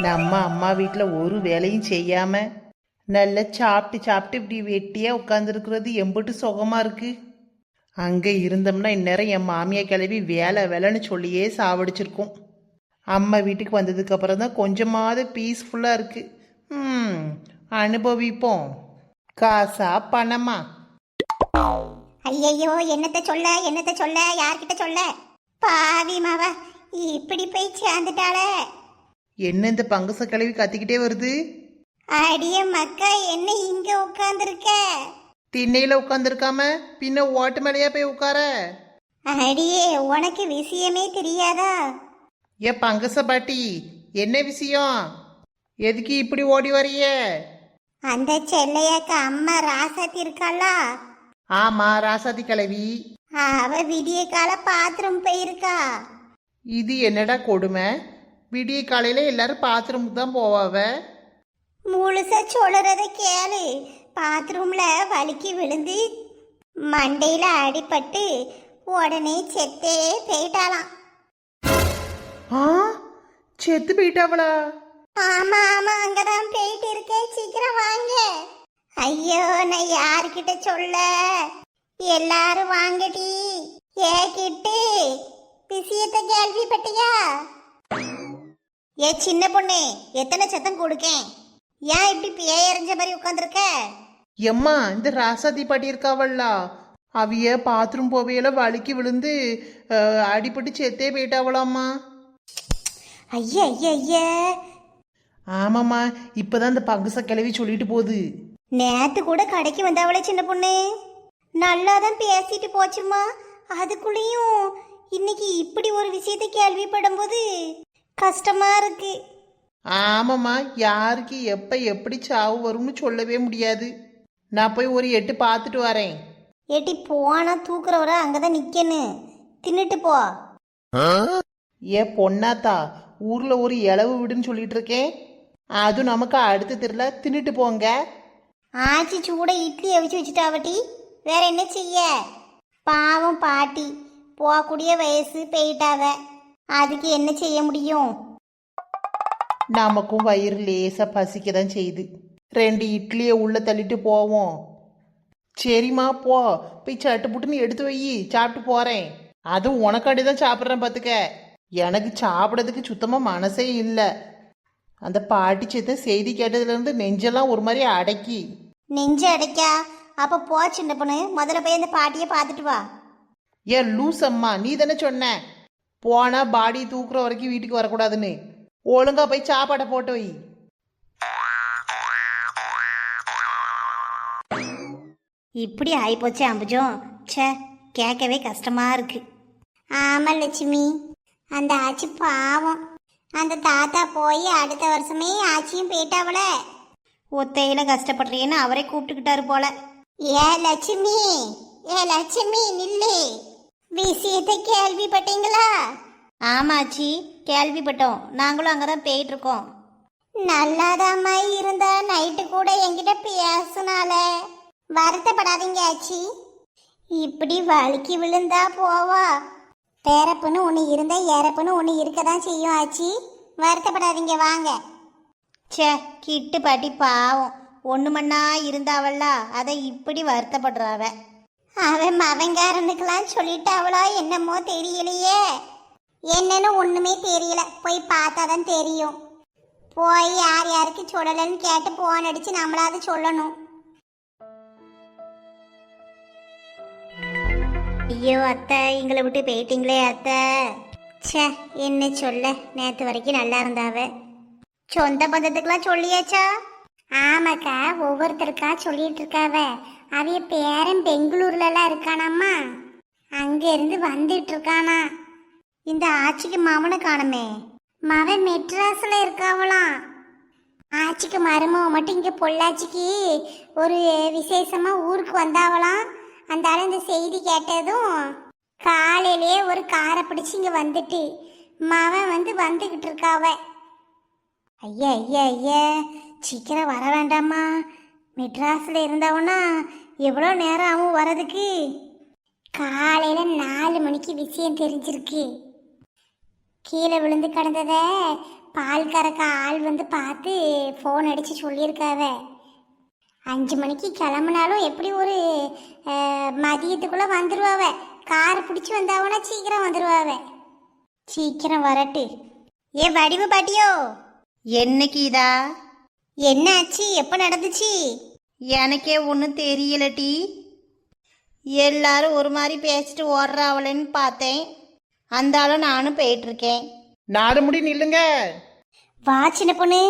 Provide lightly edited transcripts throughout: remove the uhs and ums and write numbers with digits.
நம்ம அம்மா வீட்டில் ஒரு வேலையும் செய்யாம நல்லா சாப்பிட்டு சாப்பிட்டு இப்படி வெட்டியா உட்காந்துருக்கிறது எம்பிட்டு சுகமா இருக்கு. அங்கே இருந்தோம்னா இந்நேரம் என் மாமியா கிளவி வேலை வேலைன்னு சொல்லியே சாவடிச்சிருக்கோம். அம்மா வீட்டுக்கு வந்ததுக்கு அப்புறம் தான் கொஞ்சமாவது பீஸ்ஃபுல்லாக இருக்கு. ம் அனுபவிப்போம். காசா பணமா? ஐயையோ, என்னத்த சொல்ல யார்கிட்ட சொல்ல? பாவி மாவ இப்படி போய் சேர்ந்துட்டாளே. என்ன இந்த பங்குச கிளவி கத்திக்கிட்டே வருது? அடிய மக்கா, என்ன இங்க உட்கார்ந்துருக்க? திண்ணையில உட்காந்துருக்காம பின்ன ஓட்டு மேலையா போய் உட்கார? அடியே, உனக்கு விஷயமே தெரியாதா? ஏ பங்கச பாட்டி, என்ன விஷயம்? எதுக்கு இப்படி ஓடி வரிய? அந்த செல்லையாக்க அம்மா ராசாத்தி இருக்காளா? ஆமா, ராசாதி கிளவி. அவ விடிய கால பாத்ரூம் போயிருக்கா. இது என்னடா கொடுமை? விடிய காலையில எல்லாரும் பாத்ரூமுக்கு தான் போவாவ. முழுசா சொல்றத கேளு. பாத்ரூம்ல வலிக்கி விழுந்து மண்டையில அடிபட்டு உடனே செத்தே போயிட்டாளாம். ஆ, செத்து போயிட்டாவளா? ஆமா ஆமா, அங்கதான் போயிட்டு இருக்கேன், சீக்கிரம் வாங்க. ஐயோ, நான் யாருக்கிட்ட சொல்ல? எல்லாரும் வாங்கடி. ஏக்கிட்டு விஷயத்தை கேள்விப்பட்டியா? ஏ சின்ன பொண்ணு, எத்தனை சத்தம் கொடுக்கேன்? ஏன் இப்படி பேயறிஞ்ச மாதிரி உட்காந்துருக்க? எம்மா, இந்த ராசாதி பாட்டி இருக்காவல்லா, அவிய பாத்ரூம் போவையில வலிக்கு விழுந்து அடிபட்டு செத்தே போயிட்டாவளாம்மா. ஐயா ஐயா ஐயா. ஆமாம்மா, இப்பதான் இந்த பங்குச கிளவி சொல்லிட்டு போகுது. நேத்து கூட கடைக்கு வந்தாவளே சின்ன பொண்ணு, நல்லாதான் பேசிட்டு போச்சுமா. அதுக்குள்ளேயும் இன்னைக்கு இப்படி ஒரு விஷயத்தை கேள்விப்படும் போது கஷ்டமா இருக்கு. ஆமாம்மா, யாருக்கு எப்ப எப்படி சாவு வரும்னு சொல்லவே முடியாது. நான் போய் ஒரு எட்டு பார்த்துட்டு வரேன். ஏட்டி, போனா தூக்குறவர அங்கதான் நிக்கணும், தின்னுட்டு போ. ஏ பொன்னாத்தா, ஊர்ல ஒரு இளவு விடுன்னு சொல்லிட்டு இருக்கேன். அதுவும் நமக்கு அடுத்த தெருல தின்னுட்டு போங்க. ஆச்சி சூட இட்லி அவிச்சு வச்சுட்டாவட்டி, வேற என்ன செய்ய? பாவம் பாட்டி, போகக்கூடிய வயசு போயிட்டாவ, அதுக்கு என்ன செய்ய முடியும்? நமக்கும் வயிறு லேசா பசிக்க தான் செய்யுது. 2 இட்லியை உள்ள தள்ளிட்டு போவோம். சரிம்மா, போ போய் சட்டு புட்டுன்னு எடுத்து வை, சாப்பிட்டு போறேன். அதுவும் உனக்காண்டி தான் சாப்பிட்றேன் பார்த்துக்க. எனக்கு சாப்பிட்றதுக்கு சுத்தமாக மனசே இல்லை. அந்த பாட்டி சேத்த செய்தி கேட்டதுலேருந்து நெஞ்செல்லாம் ஒரு மாதிரி அடக்கி. நெஞ்சு அடைக்கா? அப்ப போ சின்ன பொண்ணு, முதல்ல போய் அந்த பாட்டியை பார்த்துட்டு வா. ஏன் லூஸ் அம்மா, நீ தானே சொன்ன போனா பாடி தூக்குற வரைக்கும் வீட்டுக்கு வரக்கூடாதுன்னு. ஒழுங்கா போய் சாப்பாடை போட்டு வை. இப்படி ஆயிப்போச்சு அம்புஜம். ச்சே, கேட்கவே கஷ்டமா இருக்கு. ஆமா லட்சுமி, அந்த ஆச்சி பாவம். அந்த தாத்தா போய் அடுத்த வருஷமே ஆச்சியும் போயிட்டாவல. ஒத்தையில கஷ்டப்படுறேன்னு அவரே கூப்பிட்டுக்கிட்டாரு போல. ஏ லட்சுமி, ஏ லட்சுமி நில்லு. விஷயத்தை கேள்விப்பட்டீங்களா? ஆமாச்சி, கேள்விப்பட்டோம். நாங்களும் அங்கதான் போயிட்டு இருக்கோம். நல்லாதாம்மா இருந்தா, நைட்டு கூட என்கிட்ட பேசுனால. வருத்தப்படாதீங்க ஆச்சி, இப்படி வலிக்கு விழுந்தா போவா. பேரப்புன்னு ஒன்று இருந்தா ஏறப்புன்னு ஒன்று இருக்க தான் செய்யும் ஆச்சி, வருத்தப்படாதீங்க வாங்க. சே, கிட்டு பாட்டி பாவம், ஒன்று மண்ணா இருந்தாவல்ல, அதை இப்படி வருத்தப்படுறாவ. அவன் மவங்காரனுக்கெல்லாம் சொல்லிட்டாவளா என்னமோ தெரியலையே. என்னன்னு ஒன்றுமே தெரியல, போய் பார்த்தாதான் தெரியும். போய் யார் யாருக்கு சொல்லலன்னு கேட்டு போன் அடிச்சு நம்மளாவது சொல்லணும். ஐயோ அத்தை, எங்களை விட்டு போயிட்டீங்களே அத்தை. ச்சே, என்ன சொல்ல, நேற்று வரைக்கும் நல்லா இருந்தாவ. சொந்த பந்தத்துக்கெல்லாம் சொல்லியாச்சா? ஆமாக்கா, ஒவ்வொருத்தருக்கா சொல்லிட்டு இருக்காவ. அவைய பேரன் பெங்களூர்லலாம் இருக்கானாம்மா, அங்கேருந்து வந்துட்டு இருக்கானா. இந்த ஆட்சிக்கு மவனை காணுமே, மவன் மெட்ராஸ்ல இருக்காவலாம். ஆட்சிக்கு மருமவ மட்டும் இங்கே பொள்ளாச்சிக்கு ஒரு விசேஷமா ஊருக்கு வந்தாவலாம். அந்த ஆள் இந்த செய்தி கேட்டதும் காலையிலே ஒரு காரை பிடிச்சி இங்கே வந்துட்டு மவன் வந்துக்கிட்டு இருக்காவ. ஐயா ஐயா ஐயா, சீக்கிரம் வர வேண்டாமா? மெட்ராஸில் இருந்தவனா எவ்வளோ நேரம் ஆகும் வரதுக்கு? காலையில் 4 மணிக்கு விஷயம் தெரிஞ்சிருக்கு. கீழே விழுந்து கிடந்ததை பால் கறக்க ஆள் வந்து பார்த்து ஃபோன் அடித்து சொல்லியிருக்காவ. 5 மணிக்கு கிளம்புனாலும் எப்படி ஒரு மதியத்துக்குள்ளே வந்துடுவாவ. காரை பிடிச்சி வந்தாவனா சீக்கிரம் வந்துடுவாவ. சீக்கிரம் வரட்டு. ஏ வடிவு பாட்டியோ, என்னைக்கு இதா? என்ன ஆச்சு? எப்போ நடந்துச்சு? எனக்கே ஒன்றும் தெரியலட்டி. எல்லாரும் ஒரு மாதிரி பேசிட்டு ஓடுறாவளேன்னு பார்த்தேன். அந்த ஆளும் நானும் போயிட்டுருக்கேன். 4 முடி நில்லுங்க. வா சின்ன பொண்ணு,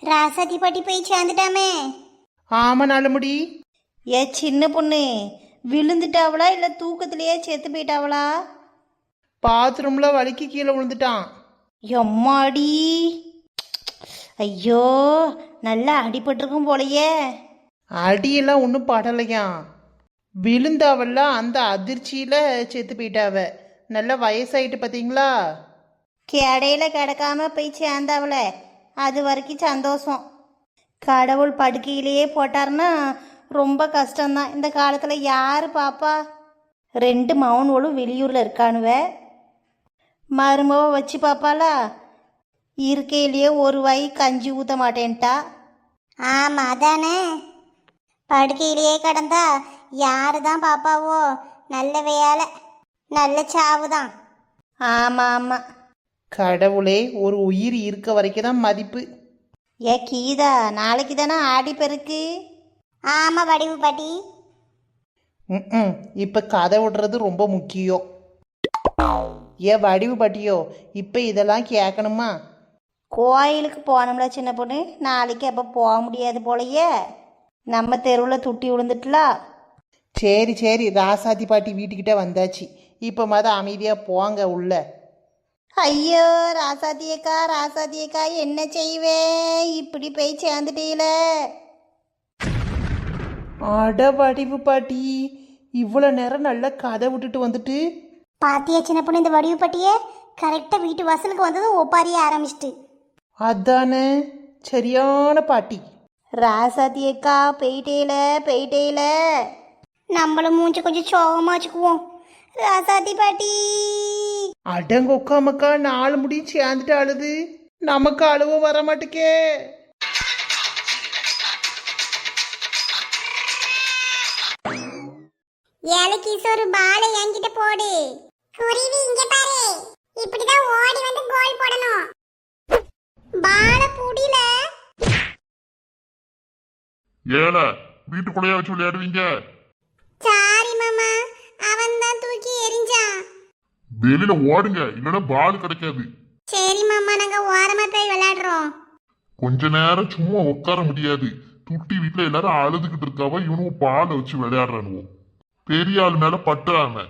ராசாத்தி பாட்டி போய் சேர்ந்துட்டாமே. ஆமா 4 முடி. ஏ சின்ன பொண்ணு, விழுந்துட்டாவளா இல்லை தூக்கத்திலேயே செத்து போயிட்டாவளா? பாத்ரூம்ல வலிக்கு கீழே விழுந்துட்டான். எம்மாடி, ஐயோ, நல்லா அடிபட்டிருக்கும் போலையே. அடியெல்லாம் ஒன்றும் படலையாம். விழுந்தாவல்ல, அந்த அதிர்ச்சியில் செத்து போயிட்டாவ. நல்ல வயசாயிட்டு பார்த்தீங்களா? கடையில கிடக்காம போய் சேர்ந்தாவல, அது வரைக்கும் சந்தோஷம். கடவுள் படுக்கையிலேயே போட்டார்னா ரொம்ப கஷ்டம்தான். இந்த காலத்தில் யார் பாப்பா? 2 மகன்களும் வெளியூரில் இருக்கானுவ. மருமவ வச்சு பாப்பாளா? இருக்கையிலேயே ஒரு வாய் கஞ்சி ஊற்ற மாட்டேன்ட்டா. ஆமாம் அதானே, படுக்கையிலேயே கிடந்தா யாரு தான் பாப்பாவோ? நல்ல வேலை, நல்ல சாவு தான். ஆமாம் ஆமாம். கடவுளே, ஒரு உயிர் இருக்க வரைக்கும் தான் மதிப்பு. ஏ கீதா, நாளைக்கு தானே ஆடி பெருக்கு? ஆமாம் வடிவு பாட்டி. ம் இப்போ கதை விடுறது ரொம்ப முக்கியம். ஏன் வடிவு பாட்டியோ, இப்போ இதெல்லாம் கேட்கணுமா? கோயிலுக்கு போனோம்ல சின்ன பொண்ணு, நாளைக்கு அப்போ போக முடியாது போலையே. நம்ம தெருவில் துட்டி விழுந்துட்டலா. சரி சரி, ராசாத்தி பாட்டி வீட்டுக்கிட்ட வந்தாச்சு. இப்போ அமைதியாக போங்க உள்ள. ஐயோ ராசாத்தியக்கா, ராசாத்தியக்கா, என்ன செய்வேன்? இப்படி போய் சேர்ந்துட்டீல. அட வடிவு பாட்டி, இவ்வளோ நேரம் நல்லா கதை விட்டுட்டு வந்துட்டு. பாத்தியா சின்ன பொண்ணு, இந்த வடிவு பாட்டியே கரெக்டாக வீட்டு வாசலுக்கு வந்ததும் ஒப்பாரிய ஆரம்பிச்சிட்டு. அதானே சரியான பாட்டி. ராசாத்தியக்கா போயிட்டேல, போயிட்டேல. நம்மளும் மூஞ்சி கொஞ்சம் சோகமாக வச்சுக்குவோம். ராசாத்தி பாட்டி. அடங்கொக்காமக்கா 4 முடியும் சேர்ந்துட்டு அழுது. நமக்கு அழுவ வர மாட்டுக்கே. ஏழைக்கு ஒரு பாலை என்கிட்ட போடு. குருவி இங்க பாரு, இப்படிதான் ஓடி வந்து கோல் போடணும். பால புடில. ஏல வீட்டுக்குள்ளேயே வச்சு விளையாடுவீங்க? சாரி மாமா, அவன் தான் தூக்கி எறிஞ்சான். வெளியில ஓடுங்க, இல்லைன்னா பால் கிடைக்காது. சரி மாமா, நாங்க ஓரமா போய் விளையாடுறோம். கொஞ்ச நேரம் சும்மா உட்கார முடியாது. துட்டி வீட்டுல எல்லாரும் அழுதுகிட்டு இருக்காவ, இவனும் பாலை வச்சு விளையாடுறானுவோம். பெரிய ஆள் மேல பட்டுறாம.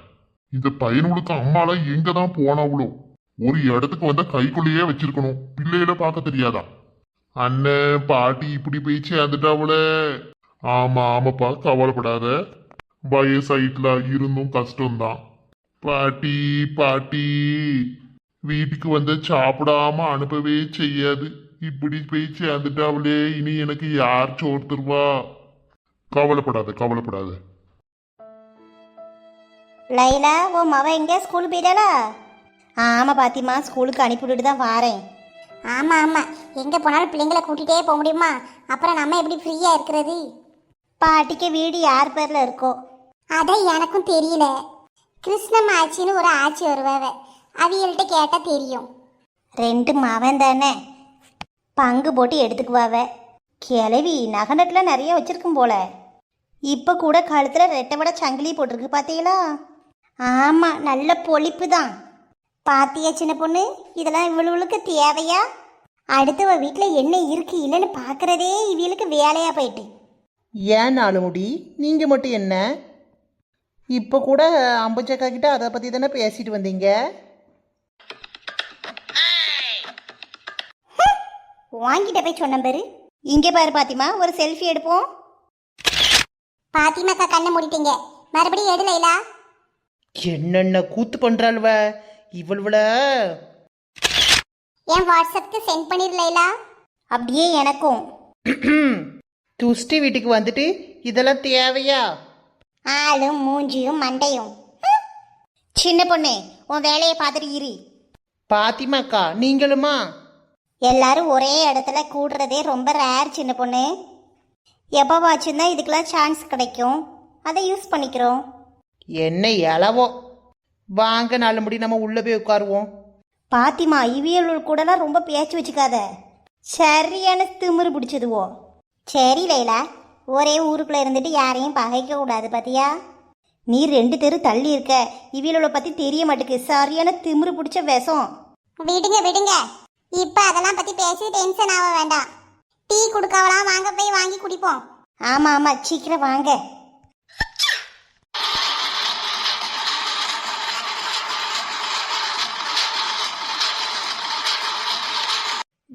இந்த பையனுக்கு அம்மாலாம் எங்க தான் போனவளோ? ஒரு இடத்துக்கு வந்தா கைக்குள்ளேயே வச்சிருக்கணும். பிள்ளையில பார்க்க தெரியாதா? அண்ணன் பாட்டி இப்படி போய் சேர்ந்துட்டாவல. ஆமா ஆமாப்பா, கவலைப்படாத. வயசாயிட்டுல இருந்தும் கஷ்டம்தான். பாட்டி பாட்டி, வீட்டுக்கு வந்து சாப்பிடாம அனுப்பவே செய்யாது. இப்படி போய் சேர்ந்துட்டாவளே, இனி எனக்கு யார் சோறு தருவா? கவலைப்படாத கவலைப்படாத. லைலா, ஓ மவ எங்கே ஸ்கூலுக்கு போயிட்டாளா? ஆமாம் பாத்திமா, ஸ்கூலுக்கு அனுப்பிவிட்டு தான் வாரேன். ஆமா ஆமா, எங்க போனாலும் பிள்ளைங்களை கூட்டிகிட்டே போக முடியுமா? அப்புறம் நம்ம எப்படி ஃப்ரீயா இருக்கிறது? பாட்டிக்கு வீடு யார் பேரில் இருக்கோ? அதான் எனக்கும் தெரியல. கிருஷ்ணம் ஆச்சின்னு ஒரு ஆச்சி வருவாவ, அவியல்கிட்ட கேட்டா தெரியும். 2 மவன் தானே, பங்கு போட்டு எடுத்துக்குவாவ. கிளவி நகநட்டில் நிறைய வச்சிருக்கும் போல. இப்போ கூட கழுத்தில் ரெட்டை சங்கிலி போட்டிருக்கு பார்த்தீங்களா? ஆமாம், நல்ல பொழிப்பு தான். பாத்தியா சின்ன பொண்ணு, இதெல்லாம் இவளுக்கு தேவையா? அடுத்தவ வீட்டில் என்ன இருக்கு இல்லைன்னு பார்க்குறதே இவளுக்கு வேலையாக போயிட்டு. ஏன் 4 முடி, நீங்கள் மட்டும் என்ன? இப்போ கூட அம்புஜக்கா கிட்ட அதை பற்றி தானே பேசிட்டு வந்தீங்க. வாங்கிட்ட போய் சொன்ன பேரு. இங்கே பாரு பாத்திமா, ஒரு செல்ஃபி எடுப்போம். பாத்திமாக்கா கண்ணை மூடிட்டீங்க, மறுபடியும் எடுலைலா. என்னென்ன கூத்து பண்ணுறாள்வ இவள்வள. என் வாட்ஸ்அப்க்கு சென்ட் பண்ணிடலைலா. அப்படியே எனக்கும். துஷ்டி வீட்டுக்கு வந்துட்டு இதெல்லாம் தேவையா? ஆளும் மூஞ்சியும் மண்டையும். சின்ன பொண்ணே, உன் வேலையை பார்த்துட்டு இரு. பாத்திமாக்கா நீங்களுமா? எல்லாரும் ஒரே இடத்துல கூடுறதே ரொம்ப ரேர் சின்ன பொண்ணு. எப்போவாச்சும் தான் இதுக்கெல்லாம் சான்ஸ் கிடைக்கும், அதை யூஸ் பண்ணிக்கிறோம். என்ன இளவோ, வாங்க நாலு முடி நம்ம உள்ளே போய் உட்காருவோம். பாத்திமா, இவியல் கூடலாம் ரொம்ப பேச்சு வச்சுக்காத, சரியான திமிரு பிடிச்சதுவோ. சரி லைலா, ஒரே ஊருக்குள்ளே இருந்துட்டு யாரையும் பகைக்க கூடாது பாத்தியா. நீ 2 தெரு தள்ளி இருக்க, இவியலோட பற்றி தெரிய மாட்டேக்கு, சரியான திமிரு பிடிச்ச விஷம். விடுங்க விடுங்க, இப்ப அதெல்லாம் பத்தி பேசி டென்ஷன் ஆக வேண்டாம். டீ குடுக்கவலாம், வாங்க போய் வாங்கி குடிப்போம். ஆமாம் ஆமாம், சீக்கிரம் வாங்க.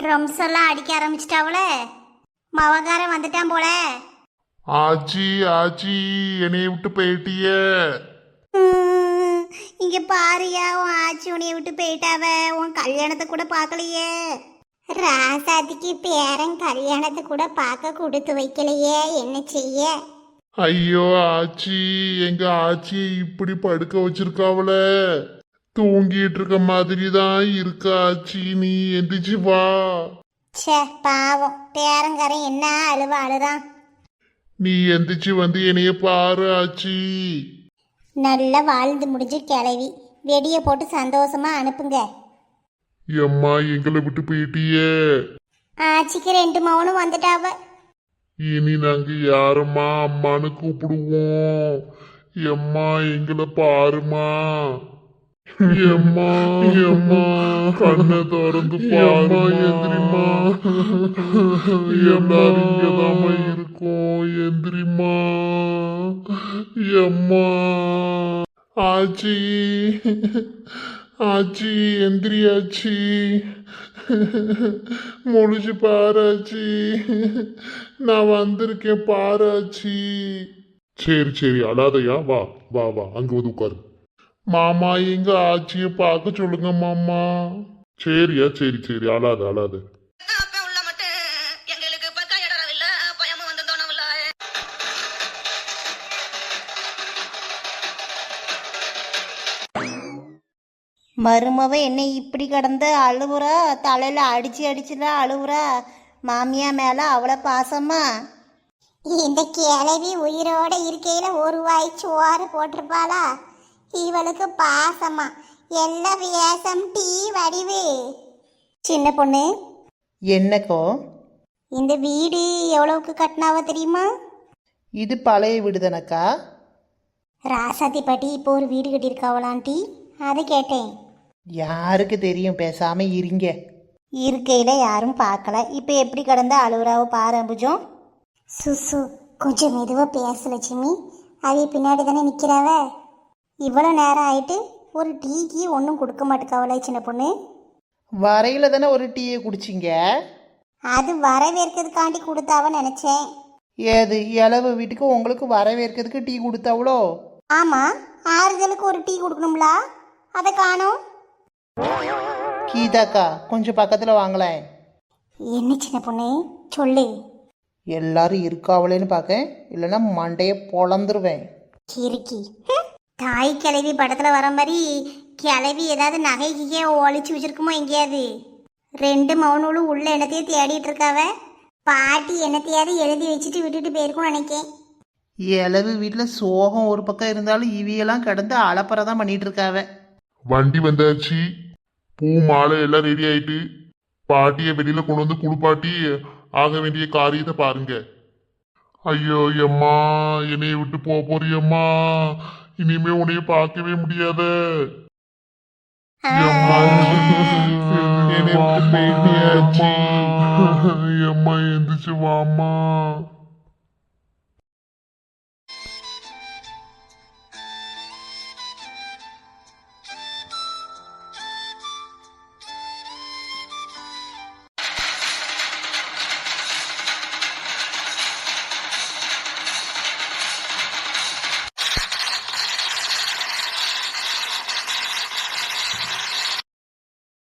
ட்ரம்ஸ் எல்லாம் அடிக்க ஆரம்பிச்சிட்டாவுல, மவகாரம் வந்துட்டான் போல. ஆச்சி ஆச்சி என்னைய விட்டு போயிட்டிய. இங்க பாரியா, உன் ஆச்சி உன்னைய விட்டு போயிட்டாவ, உன் கல்யாணத்தை கூட பார்க்கலையே. ராசாத்திக்கு பேரன் கல்யாணத்தை கூட பார்க்க கொடுத்து வைக்கலையே, என்ன செய்ய. ஐயோ ஆச்சி, எங்க ஆச்சியை இப்படி படுக்க வச்சிருக்காவல, தூங்கிட்டு இருக்க மாதிரி தான் இருக்கா ஆச்சி. நீ எந்திரிச்சு வா. ச்சே பாவம், பேரங்காரன் என்ன அழுதான். நீ எந்திரிச்சு வந்து என்னைய பாரு ஆச்சி. நல்லா வாழ்ந்து முடிஞ்சு கிளவி, வெடியை போட்டு சந்தோஷமா அனுப்புங்க. எம்மா எங்களை விட்டு போயிட்டியே. ஆச்சிக்கு 2 மவனும் வந்துட்டாவ. இனி நாங்க யாரம்மா அம்மான்னு கூப்பிடுவோம். எம்மா எங்களை பாருமா. எம்மா எம்மா கண்ணை திறந்து பாருமா, எந்திரிமா. எல்லாரும் இங்கதாம்மா இருக்கோம், எந்திரிமா. எம்மா ஆச்சி ஆச்சி எந்திரியாச்சி, முழிச்சு பாராச்சி, நான் வந்திருக்கேன் பாராச்சி. சரி சரி அழாதையா, வா வா வா, அங்க வந்து உட்காரு. மாமா எங்க ஆச்சியை பார்க்க சொல்லுங்க மாமா. சரியா, சரி சரி அழாத அழாத. மருமவ என்ன இப்படி கடந்த அழுவுறா, தலையில அடிச்சு அடிச்சுதான் அழுவுறா. மாமியா மேல அவ்வளோ பாசமா. இந்த கிளவி உயிரோட இருக்கையில ஒரு வாய் சோறு போட்டிருப்பாளா? இவளுக்கு பாசமா எல்லாம் வேஷம். டீ வடிவு. சின்ன பொண்ணு, என்னக்கோ? இந்த வீடு எவ்வளவுக்கு கட்டினாவ தெரியுமா? இது பழைய வீடுதானக்கா. ராசாத்தி பாட்டி இப்போ ஒரு வீடு கட்டியிருக்காவலான்ட்டி, அதை கேட்டேன். யாருக்கு தெரியும், பேசாம இருங்க. இருக்கையில யாரும் பார்க்கல, இப்போ எப்படி கடந்த அழுவுறாவ பாரு அம்புஜம். சுசு, கொஞ்சம் மெதுவாக பேச லட்சுமி, அவைய பின்னாடி தானே நிற்கிறாவ. இவ்வளோ நேரம் ஆயிட்டு ஒரு டீக்கு ஒன்றும் கொடுக்க மாட்டேக்காவல சின்ன பொண்ணு. வரையில தானே ஒரு டீயை குடிச்சிங்க. அது வரவேற்கிறதுக்காண்டி கொடுத்தாவன்னு நினச்சேன். ஏது இளவு வீட்டுக்கு உங்களுக்கு வரவேற்கிறதுக்கு டீ கொடுத்தாவளோ? ஆமாம், ஆறுதலுக்கு ஒரு டீ கொடுக்கணும்லா, அதை காணோம். கீதாக்கா கொஞ்சம் பக்கத்தில் வாங்களேன். என்ன சின்ன பொண்ணு சொல்லு. எல்லாரும் இருக்காவளேன்னு பார்க்கேன், இல்லைன்னா மண்டையை பொழந்துருவேன். கிறுக்கி, தாய் கிளவி படத்தில் வர மாதிரி கிளவி ஏதாவது நகைக்கே ஒழிச்சு வச்சிருக்குமோ எங்கேயாவது. 2 மௌனூலும் உள்ள என்னத்தையே தேடிட்டு இருக்காவ. பாட்டி என்னத்தையாவது எழுதி வச்சுட்டு விட்டுட்டு போயிருக்கும்னு நினைக்கேன். இளவு வீட்டில் சோகம் ஒரு பக்கம் இருந்தாலும் இவியெல்லாம் கிடந்து அலப்பறை பண்ணிட்டு இருக்காவ. வண்டி வந்தாச்சு, பூ மாலை எல்லாம் ரெடி ஆயிட்டு, பாட்டியை வெளியில கொண்டு வந்து குளிப்பாட்டி ஆக வேண்டிய காரியத்தை பாருங்க. ஐயோ எம்மா, என்னைய விட்டு போறியம்மா, இனிமே உன்னைய பார்க்கவே முடியாத. எம்மா என்னைய விட்டு போயிட்டியாச்சி. எம்மா எந்திரிச்சு வாம்மா.